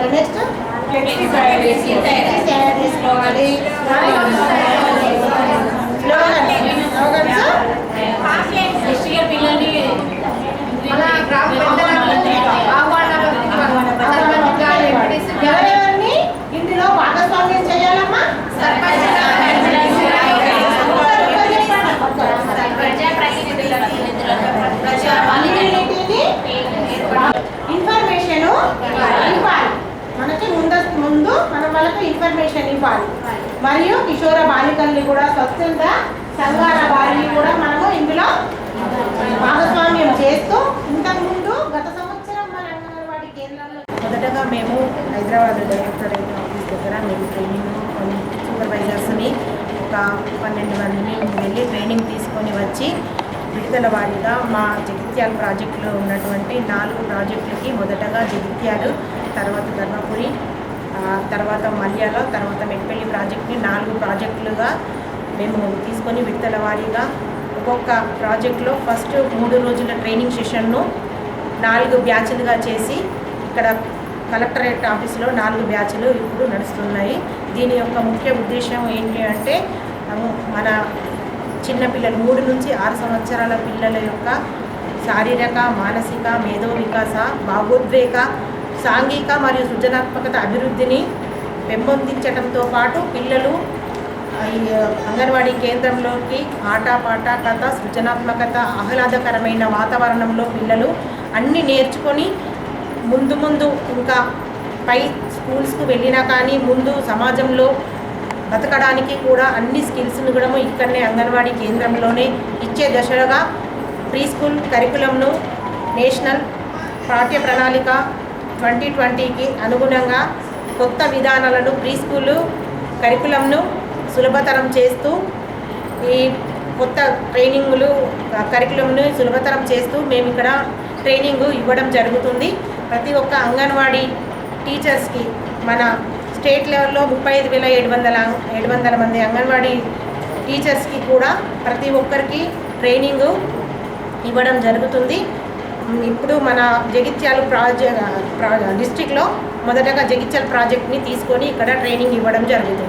చేసుకోవాలి. Next flexi తయారు చేసుకోవాలి. ఎవరెవరిని ఇందులో భాగస్వామ్యం చేయాలమ్మా? ఇన్ఫర్మేషన్ ఇవ్వాలి. మనకి ముందు మనం వాళ్ళకి ఇన్ఫర్మేషన్ ఇవ్వాలి. మరియు కిషోర బాలికల్ని కూడా స్వచ్ఛంద సంఘాల వారిని కూడా మనము ఇందులో భాగస్వామ్యం చేస్తూ ఇంతకుముందు గత సంవత్సరం మన అంగన్వాడీ కేంద్రంలో మొదటగా మేము హైదరాబాద్ డైరెక్టరేట్ ఆఫీస్ దగ్గర మేము ట్రైనింగ్ సూపర్వైజర్స్ని ఒక 12 మందిని వెళ్ళి ట్రైనింగ్ తీసుకొని వచ్చి విడుదల వారీగా మా జగిత్యాల ప్రాజెక్టులో ఉన్నటువంటి 4 ప్రాజెక్టులకి మొదటగా జగిత్యాలు, తర్వాత ధర్మపురి, తర్వాత మల్యాల, తర్వాత మెట్పల్లి ప్రాజెక్ట్ని 4 ప్రాజెక్టులుగా మేము తీసుకొని విడుదల వారీగా ఒక్కొక్క ప్రాజెక్టులో ఫస్ట్ 3 రోజుల ట్రైనింగ్ సెషన్ను 4 బ్యాచ్లుగా చేసి ఇక్కడ కలెక్టరేట్ ఆఫీసులో 4 బ్యాచ్లు ఇప్పుడు నడుస్తున్నాయి. దీని యొక్క ముఖ్య ఉద్దేశం ఏంటి అంటే మన చిన్నపిల్లలు 3 నుంచి 6 సంవత్సరాల పిల్లల యొక్క శారీరక, మానసిక, మేధో వికాస, భావోద్వేగ, సాంఘిక మరియు సృజనాత్మకత అభివృద్ధిని పెంపొందించడంతో పాటు పిల్లలు అంగన్వాడీ కేంద్రంలోకి ఆటపాట, కథ, సృజనాత్మకత, ఆహ్లాదకరమైన వాతావరణంలో పిల్లలు అన్నీ నేర్చుకొని ముందు ఇంకా పై స్కూల్స్కు వెళ్ళినా కానీ ముందు సమాజంలో బతకడానికి కూడా అన్ని స్కిల్స్ను కూడా ఇక్కడనే అంగన్వాడీ కేంద్రంలోనే ఇచ్చే దశలుగా ప్రీ స్కూల్ కరికులంను నేషనల్ పాఠ్య ప్రణాళిక 2020కి అనుగుణంగా కొత్త విధానాలను ప్రీ స్కూలు కరికులంను సులభతరం చేస్తూ ఈ కొత్త ట్రైనింగ్లు కరికులంను సులభతరం చేస్తూ మేము ఇక్కడ ట్రైనింగ్ ఇవ్వడం జరుగుతుంది. ప్రతి ఒక్క అంగన్వాడీ టీచర్స్కి మన స్టేట్ లెవెల్లో 35,700 మంది అంగన్వాడీ టీచర్స్కి కూడా ప్రతి ఒక్కరికి ట్రైనింగ్ ఇవ్వడం జరుగుతుంది. ఇప్పుడు మన జగిత్యాల డిస్ట్రిక్ట్లో మొదటగా జగిత్యాల ప్రాజెక్ట్ని తీసుకొని ఇక్కడ ట్రైనింగ్ ఇవ్వడం జరుగుతుంది.